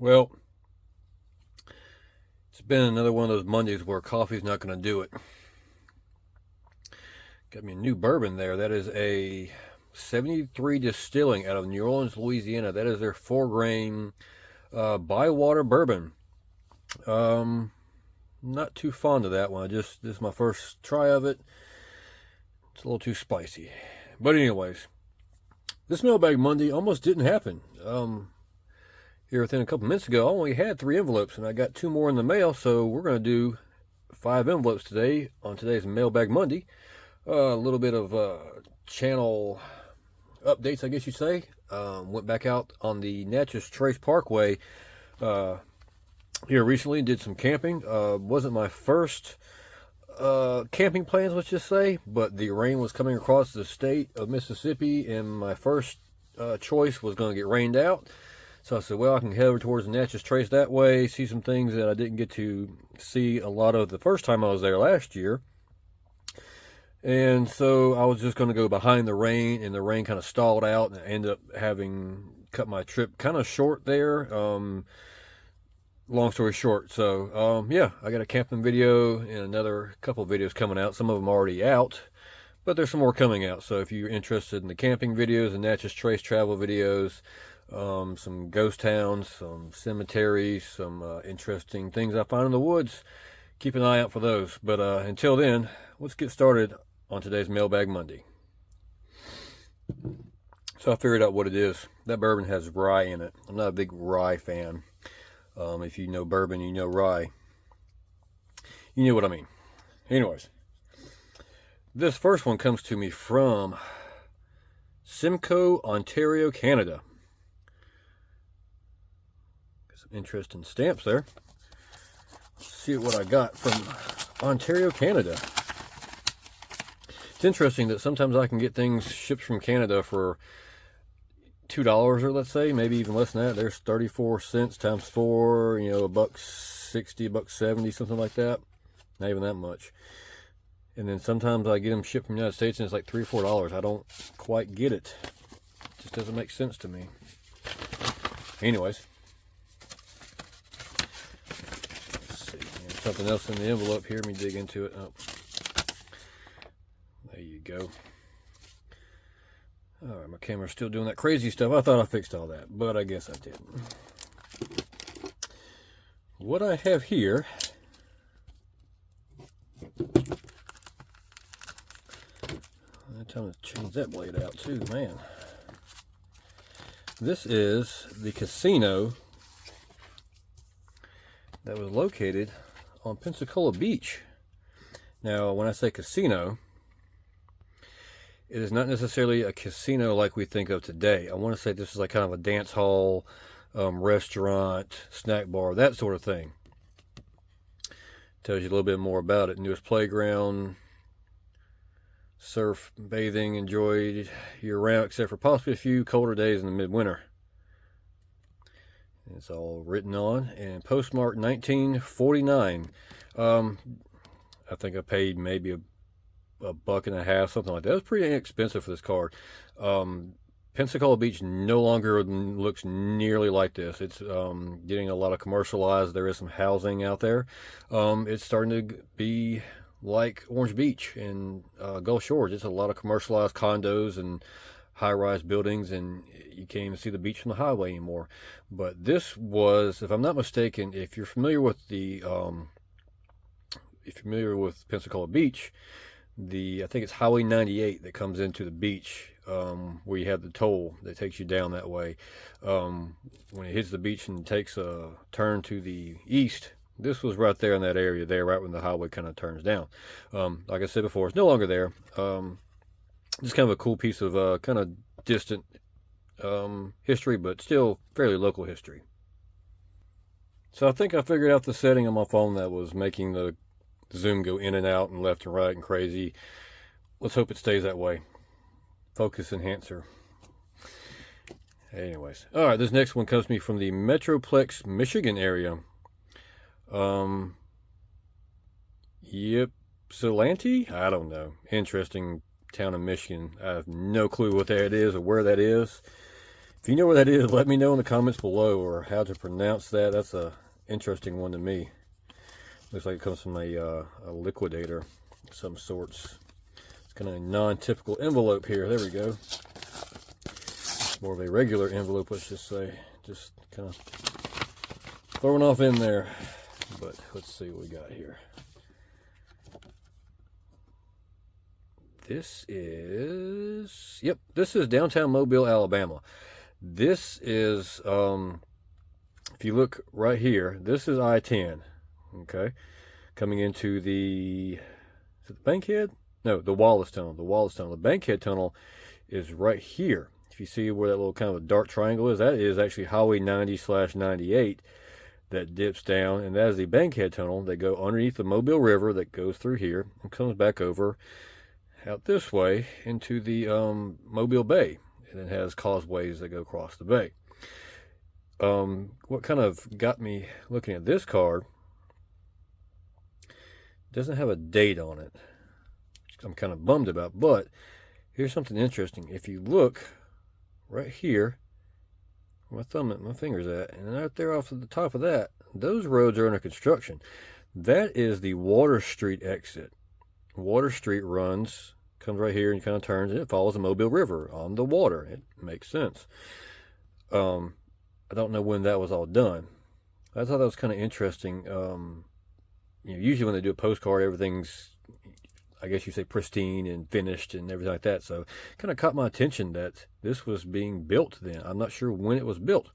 Well, it's been another one of those Mondays where coffee's not going to do it. Got me a new bourbon there. That is a 73 Distilling out of New Orleans, Louisiana. That is their 4-grain Bywater bourbon. Not too fond of that one. This is my first try of it. It's a little too spicy. But anyways, this Mailbag Monday almost didn't happen. Here within a couple minutes ago, I only had 3 envelopes, and I got 2 more in the mail, so we're going to do 5 envelopes today on today's Mailbag Monday. A little bit of channel updates, I guess you'd say. Went back out on the Natchez Trace Parkway here recently and did some camping. Wasn't my first camping plans, let's just say, but the rain was coming across the state of Mississippi, and my first choice was going to get rained out. So I said, well, I can head over towards the Natchez Trace that way, see some things that I didn't get to see a lot of the first time I was there last year. And so I was just going to go behind the rain, and the rain kind of stalled out, and I ended up having cut my trip kind of short there. Long story short, so yeah, I got a camping video and another couple of videos coming out. Some of them already out, but there's some more coming out. So if you're interested in the camping videos and Natchez Trace travel videos, some ghost towns, some cemeteries, some interesting things I find in the woods, keep an eye out for those. But until then, let's get started on today's Mailbag Monday. So I figured out what it is. That bourbon has rye in it. I'm not a big rye fan. If you know bourbon, you know rye. You know what I mean. Anyways, this first one comes to me from Simcoe, Ontario, Canada. Some interesting stamps there. Let's see what I got from Ontario, Canada. It's interesting that sometimes I can get things shipped from Canada for $2, or let's say maybe even less than that. There's 34 cents times 4, $1.60, $1.70, something like that. Not even that much. And then sometimes I get them shipped from the United States and it's like $3 or $4. I don't quite get it. It just doesn't make sense to me. Anyways, let's see. There's something else in the envelope here. Let me dig into it. Oh. There you go. Alright, my camera's still doing that crazy stuff. I thought I fixed all that, but I guess I didn't. What I have here time to change that blade out too, man. This is the casino that was located on Pensacola Beach. Now, when I say casino, it is not necessarily a casino like we think of today. I want to say this is like kind of a dance hall, restaurant, snack bar, that sort of thing. Tells you a little bit more about it. Newest playground, surf, bathing, enjoyed year-round, except for possibly a few colder days in the midwinter. It's all written on, and postmarked 1949. I think I paid maybe a $1.50, something like that. It was pretty inexpensive for this card. Pensacola Beach no longer looks nearly like this. It's getting a lot of commercialized. There is some housing out there. It's starting to be like Orange Beach and Gulf Shores. It's a lot of commercialized condos and high-rise buildings, and you can't even see the beach from the highway anymore. But this was, if I'm not mistaken, if you're familiar with Pensacola Beach, I think it's Highway 98 that comes into the beach, where you have the toll that takes you down that way. When it hits the beach and takes a turn to the east, this was right there in that area there, right when the highway kind of turns down. Like I said before, it's no longer there. Just kind of a cool piece of kind of distant history, but still fairly local history. So I think I figured out the setting on my phone that was making the zoom go in and out and left and right and crazy. Let's hope it stays that way. Focus enhancer. Anyways, all right, this next one comes to me from the Metroplex, Michigan area. Ypsilanti? I don't know. Interesting town in Michigan. I have no clue what that is or where that is. If you know where that is, let me know in the comments below, or how to pronounce that. That's a interesting one to me. Looks like it comes from a liquidator of some sorts. It's kind of a non-typical envelope here. There we go. More of a regular envelope, let's just say. Just kind of throwing off in there. But let's see what we got here. This is, yep, this is downtown Mobile, Alabama. This is, if you look right here, this is I-10, okay? Coming into the, is it the Bankhead? No, the Wallace Tunnel, The Bankhead Tunnel is right here. If you see where that little kind of a dark triangle is, that is actually Highway 90/98 that dips down, and that is the Bankhead Tunnel that go underneath the Mobile River that goes through here and comes back over out this way into the Mobile Bay, and it has causeways that go across the bay. What kind of got me looking at this card, doesn't have a date on it, which I'm kind of bummed about, but here's something interesting. If you look right here, where my finger's at, and right there off of the top of that, those roads are under construction. That is the Water Street exit. Water Street comes right here and kind of turns, and it follows the Mobile River on the water. It makes sense. I don't know when that was all done. I thought that was kind of interesting. Usually when they do a postcard, everything's, I guess you say, pristine and finished and everything like that. So it kind of caught my attention that this was being built then. I'm not sure when it was built.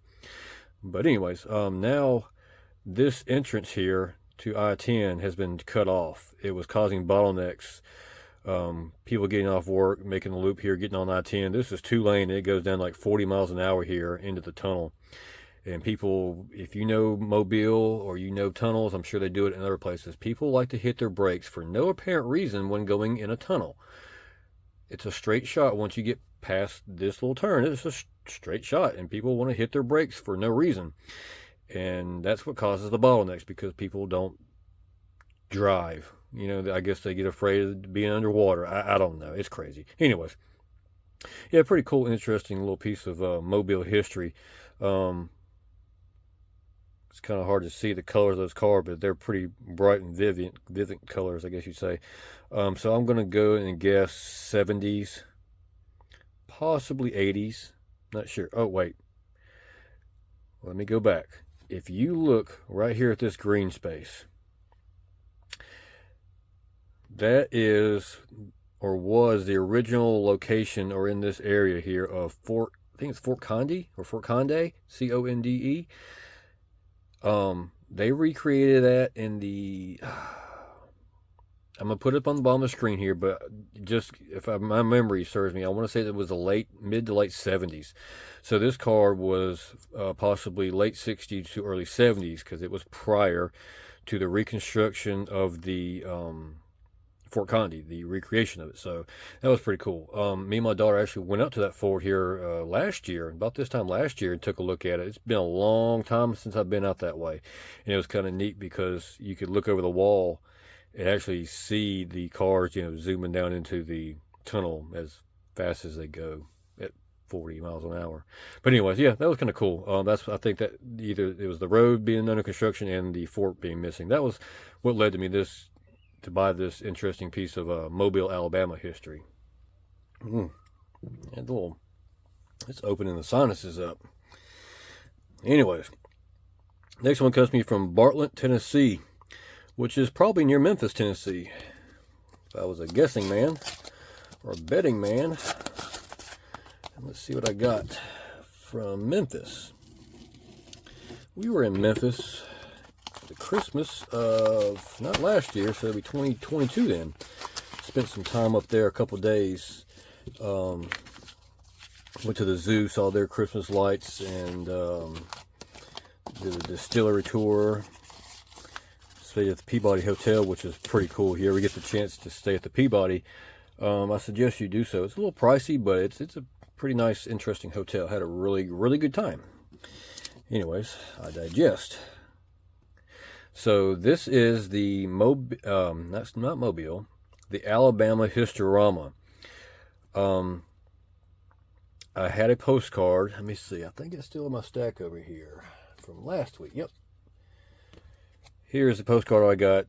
But anyways, now this entrance here to I-10 has been cut off. It was causing bottlenecks. People getting off work, making a loop here, getting on I-10. This is 2-lane. It goes down like 40 miles an hour here into the tunnel. And people, if you know Mobile or you know tunnels, I'm sure they do it in other places. People like to hit their brakes for no apparent reason when going in a tunnel. It's a straight shot. Once you get past this little turn, it's a straight shot, and people want to hit their brakes for no reason. And that's what causes the bottlenecks, because people don't drive. I guess they get afraid of being underwater. I don't know. It's crazy. Anyways, yeah, pretty cool, interesting little piece of Mobile history. It's kind of hard to see the colors of those cars, but they're pretty bright and vivid colors, I guess you'd say. So I'm going to go and guess 70s, possibly 80s. Not sure. Oh, wait. Let me go back. If you look right here at this green space, that is, or was, the original location, or in this area here, of I think it's Fort Conde, or Fort Conde, C-O-N-D-E. They recreated that in the, I'm going to put it up on the bottom of the screen here, but just, my memory serves me, I want to say that it was the mid to late 70s. So this car was possibly late 60s to early 70s, because it was prior to the reconstruction of the Fort Conde, the recreation of it. So that was pretty cool. Me and my daughter actually went up to that fort here last year, about this time last year, and took a look at it. It's been a long time since I've been out that way, and it was kind of neat because you could look over the wall and actually see the cars, zooming down into the tunnel as fast as they go at 40 miles an hour. But anyways, yeah, that was kind of cool. I think that either it was the road being under construction and the fort being missing. That was what led to me to buy this interesting piece of Mobile, Alabama history. And it's opening the sinuses up. Anyways, next one comes to me from Bartlett, Tennessee, which is probably near Memphis, Tennessee. If I was a guessing man or a betting man. Let's see what I got from Memphis. We were in Memphis the Christmas of, not last year, so it'll be 2022 then. Spent some time up there, a couple days. Went to the zoo, saw their Christmas lights, and did a distillery tour. Stayed at the Peabody Hotel, which is pretty cool. If you ever get the chance to stay at the Peabody, I suggest you do so. It's a little pricey, but it's a pretty nice, interesting hotel. Had a really, really good time. Anyways, I digest. So this is the that's not Mobile, the Alabama Historama. I had a postcard. Let me see. I think it's still in my stack over here from last week. Yep. Here's the postcard I got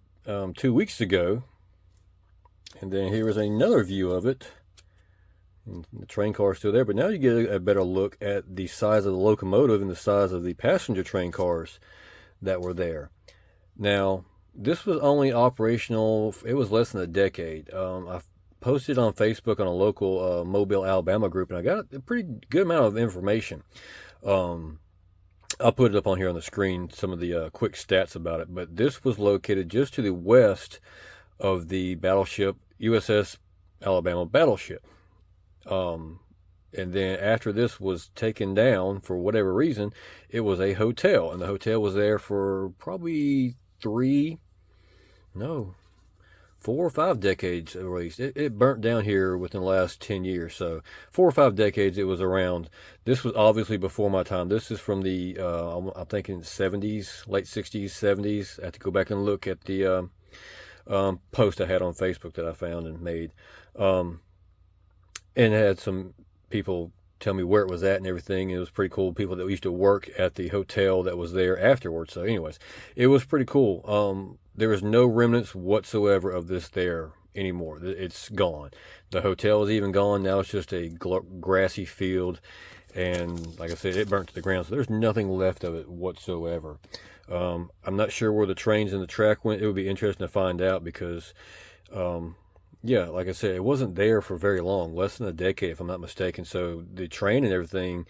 2 weeks ago. And then here is another view of it. And the train car is still there, but now you get a better look at the size of the locomotive and the size of the passenger train cars that were there. Now, this was only operational, it was less than a decade. I posted on Facebook on a local Mobile, Alabama group, and I got a pretty good amount of information. I'll put it up on here on the screen, some of the quick stats about it. But this was located just to the west of the battleship USS Alabama battleship. And then after this was taken down for whatever reason, it was a hotel, and the hotel was there for probably 4 or 5 decades at least. It burnt down here within the last 10 years, so 4 or 5 decades it was around. This was obviously before my time. This is from the I'm thinking 70s, late 60s, 70s. I have to go back and look at the post I had on Facebook that I found and made. And had some people tell me where it was at and everything. It was pretty cool. People that used to work at the hotel that was there afterwards. So anyways, it was pretty cool. There is no remnants whatsoever of this there anymore. It's gone. The hotel is even gone. Now it's just a grassy field. And like I said, it burnt to the ground. So there's nothing left of it whatsoever. I'm not sure where the trains and the track went. It would be interesting to find out because, yeah, like I said, it wasn't there for very long, less than a decade, if I'm not mistaken. So the train and everything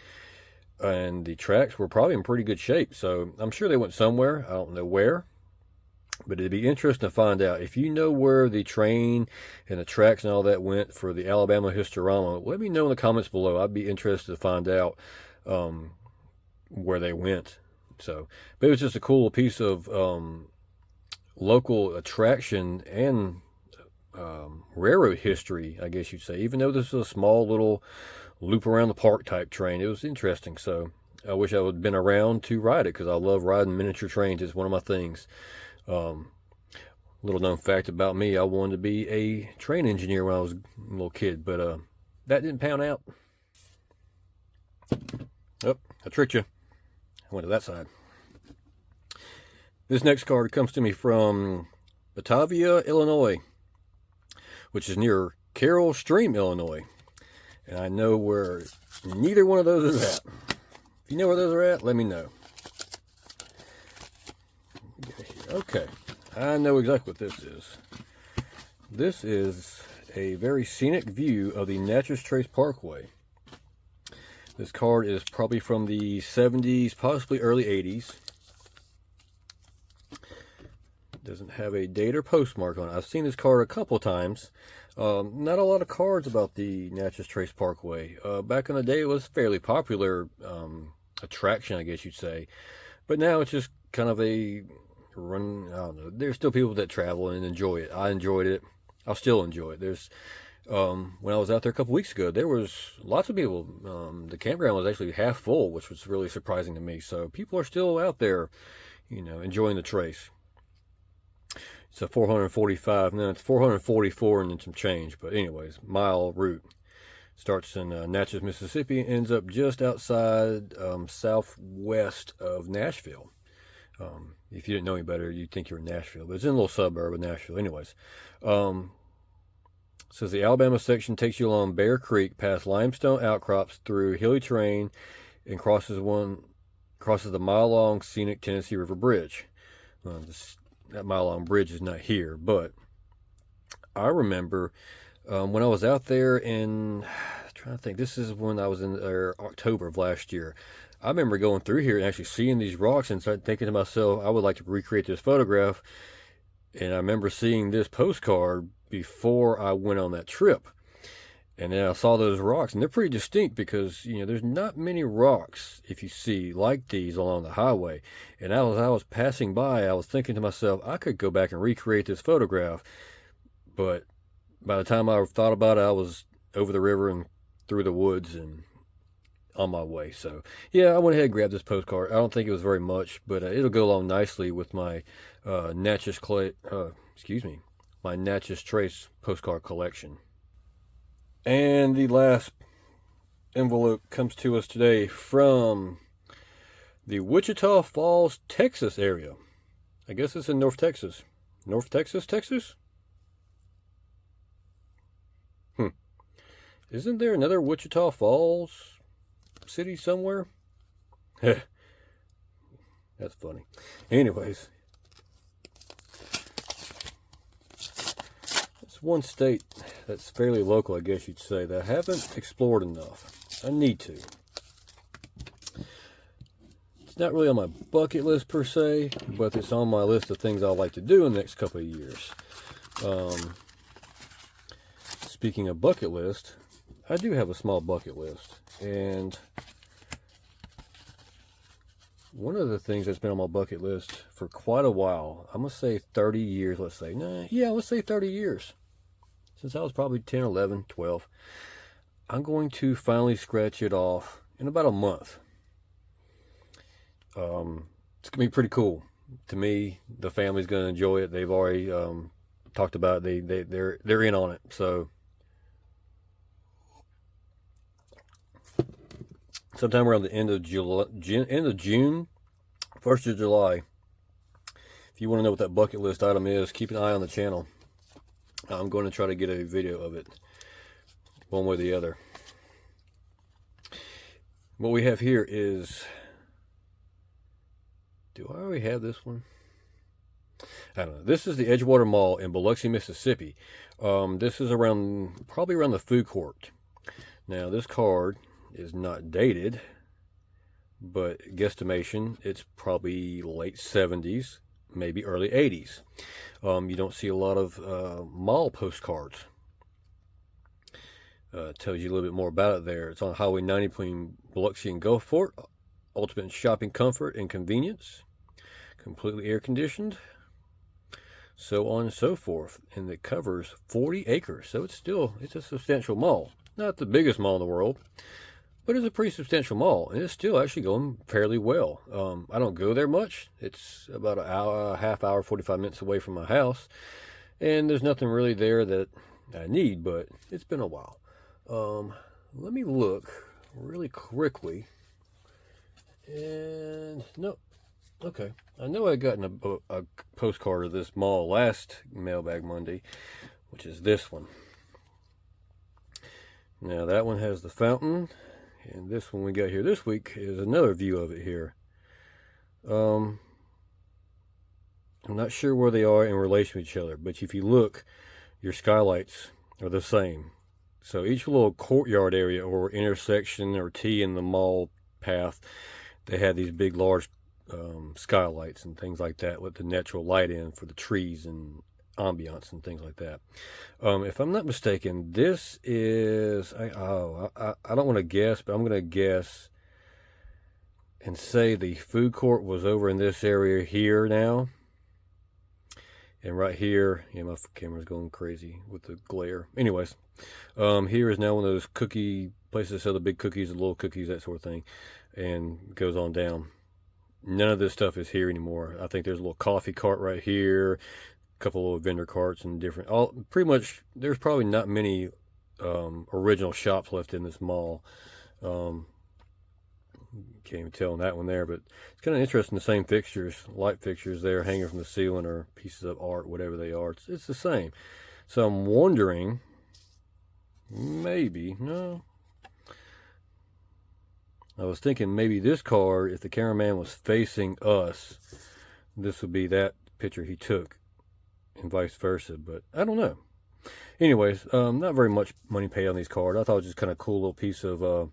and the tracks were probably in pretty good shape. So I'm sure they went somewhere. I don't know where, but it'd be interesting to find out. If you know where the train and the tracks and all that went for the Alabama Historama, let me know in the comments below. I'd be interested to find out where they went. So, but it was just a cool piece of local attraction and railroad history, I guess you'd say. Even though this is a small little loop around the park type train, it was interesting. So I wish I would have been around to ride it because I love riding miniature trains. It's one of my things. Little known fact about me, I wanted to be a train engineer when I was a little kid, but that didn't pan out. Oh, I tricked you. I went to that side. This next card comes to me from Batavia, Illinois, which is near Carroll Stream, Illinois. And I know where neither one of those is at. If you know where those are at, let me know. Okay, I know exactly what this is. This is a very scenic view of the Natchez Trace Parkway. This card is probably from the 70s, possibly early 80s. Doesn't have a date or postmark on it. I've seen this card a couple times. Not a lot of cards about the Natchez Trace Parkway. Back in the day, it was a fairly popular attraction, I guess you'd say. But now it's just kind of a run. I don't know. There's still people that travel and enjoy it. I enjoyed it. I'll still enjoy it. There's when I was out there a couple weeks ago, there was lots of people. The campground was actually half full, which was really surprising to me. So people are still out there, you know, enjoying the trace. It's a 445, no, it's 444 and then some change. But anyways, mile route. Starts in Natchez, Mississippi, and ends up just outside southwest of Nashville. If you didn't know any better, you'd think you're in Nashville. But it's in a little suburb of Nashville. Anyways, says the Alabama section takes you along Bear Creek past limestone outcrops through hilly terrain and crosses the mile-long scenic Tennessee River Bridge. That mile-long bridge is not here, but I remember when I was out there in, I'm trying to think, this is when I was in October of last year. I remember going through here and actually seeing these rocks and started thinking to myself, I would like to recreate this photograph. And I remember seeing this postcard before I went on that trip. And then I saw those rocks, and they're pretty distinct because, you know, there's not many rocks, if you see, like these along the highway. And as I was passing by, I was thinking to myself, I could go back and recreate this photograph. But by the time I thought about it, I was over the river and through the woods and on my way. So, yeah, I went ahead and grabbed this postcard. I don't think it was very much, but it'll go along nicely with my Natchez Trace postcard collection. And the last envelope comes to us today from the Wichita Falls, Texas area. I guess it's in North Texas. North Texas, Texas? Isn't there another Wichita Falls city somewhere? That's funny. Anyways, it's one state that's fairly local, I guess you'd say, that I haven't explored enough. I need to. It's not really on my bucket list per se, but it's on my list of things I'd like to do in the next couple of years. Speaking of bucket list, I do have a small bucket list, and one of the things that's been on my bucket list for quite a while, I'm going to say 30 years, let's say. Let's say 30 years. Since I was probably 10, 11, 12. I'm going to finally scratch it off in about a month. It's going to be pretty cool. To me, the family's going to enjoy it. They've already talked about it. They're in on it. So sometime around the end of June, 1st of July. If you want to know what that bucket list item is, keep an eye on the channel. I'm going to try to get a video of it, one way or the other. What we have here is, do I already have this one? I don't know. This is the Edgewater Mall in Biloxi, Mississippi. This is probably around the food court. Now, this card is not dated, but guesstimation, it's probably late 70s, maybe early 80s. You don't see a lot of mall postcards. Tells you a little bit more about it there. It's on Highway 90 between Biloxi and Gulfport. Ultimate shopping comfort and convenience. Completely air conditioned. So on and so forth. And it covers 40 acres. So it's a substantial mall. Not the biggest mall in the world, but it's a pretty substantial mall, and it's still actually going fairly well. I don't go there much. It's about an hour, half hour, 45 minutes away from my house, and there's nothing really there that I need, but it's been a while. Let me look really quickly. And no, okay. I know I got a postcard of this mall last Mailbag Monday, which is this one. Now that one has the fountain, and this one we got here this week is another view of it here. I'm not sure where they are in relation to each other, but if you look, your skylights are the same. So each little courtyard area or intersection or T in the mall path, they had these big, large skylights and things like that with the natural light in for the trees and ambiance and things like that. If I'm not mistaken, this is, I don't want to guess, but I'm going to guess and say the food court was over in this area here now. And right here, yeah, my camera's going crazy with the glare. Anyways, here is now one of those cookie places that sell the big cookies, the little cookies, that sort of thing, and goes on down. None of this stuff is here anymore. I think there's a little coffee cart right here, couple little vendor carts and different, pretty much there's probably not many original shops left in this mall. Can't even tell on that one there, but it's kind of interesting. The same fixtures, light fixtures there hanging from the ceiling, or pieces of art, whatever they are, it's the same. So I'm wondering, maybe, no, I was thinking maybe this car, if the cameraman was facing us, this would be that picture he took, and vice versa, but I don't know. Anyways, not very much money paid on these cards. I thought it was just kind of a cool little piece of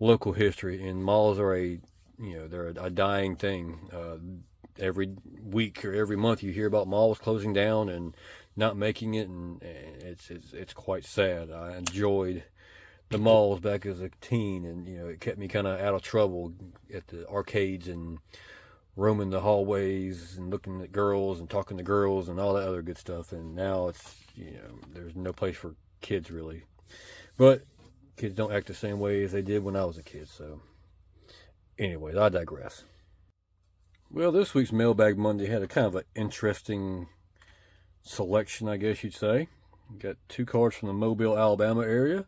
local history. And malls are they're a dying thing. Every week or every month you hear about malls closing down and not making it, and it's quite sad. I enjoyed the malls back as a teen, and it kept me kind of out of trouble at the arcades and roaming the hallways and looking at girls and talking to girls and all that other good stuff. And now it's, there's no place for kids really. But kids don't act the same way as they did when I was a kid. So anyways, I digress. Well, this week's Mailbag Monday had a kind of an interesting selection, I guess you'd say. Got 2 cards from the Mobile, Alabama area.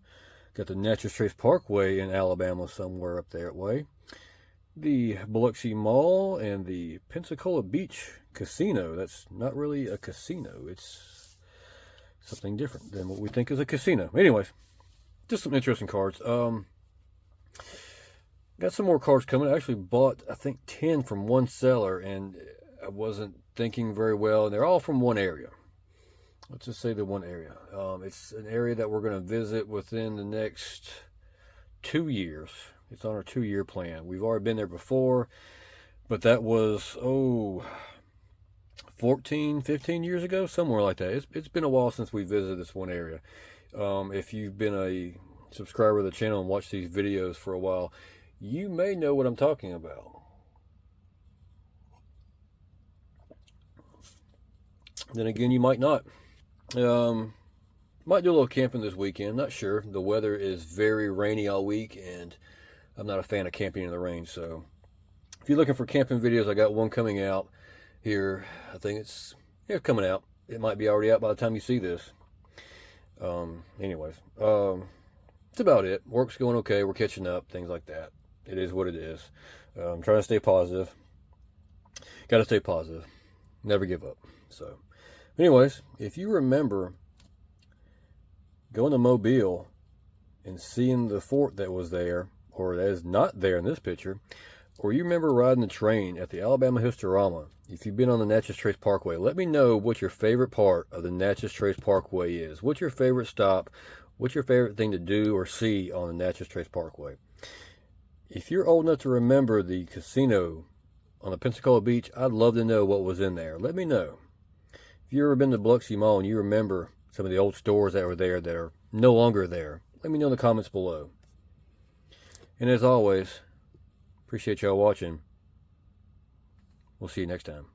Got the Natchez Trace Parkway in Alabama somewhere up there way. The Biloxi Mall and the Pensacola Beach Casino. That's not really a casino. It's something different than what we think is a casino. Anyways, just some interesting cards. Got some more cards coming. I actually bought, I think, 10 from one seller, and I wasn't thinking very well. And they're all from one area. Let's just say the one area. It's an area that we're going to visit within the next 2 years. It's on our 2-year plan. We've already been there before, but that was, 14, 15 years ago, somewhere like that. It's been a while since we visited this one area. If you've been a subscriber to the channel and watched these videos for a while, you may know what I'm talking about. Then again, you might not. Might do a little camping this weekend. Not sure. The weather is very rainy all week, and I'm not a fan of camping in the rain. So if you're looking for camping videos, I got one coming out here. I think it's coming out. It might be already out by the time you see this. Anyways, that's about it. Work's going okay. We're catching up. Things like that. It is what it is. I'm trying to stay positive. Got to stay positive. Never give up. So anyways, if you remember going to Mobile and seeing the fort that was there, or that is not there in this picture, or you remember riding the train at the Alabama Historama, if you've been on the Natchez Trace Parkway, let me know what your favorite part of the Natchez Trace Parkway is. What's your favorite stop? What's your favorite thing to do or see on the Natchez Trace Parkway? If you're old enough to remember the casino on the Pensacola Beach, I'd love to know what was in there. Let me know. If you've ever been to Biloxi Mall and you remember some of the old stores that were there that are no longer there, let me know in the comments below. And as always, appreciate y'all watching. We'll see you next time.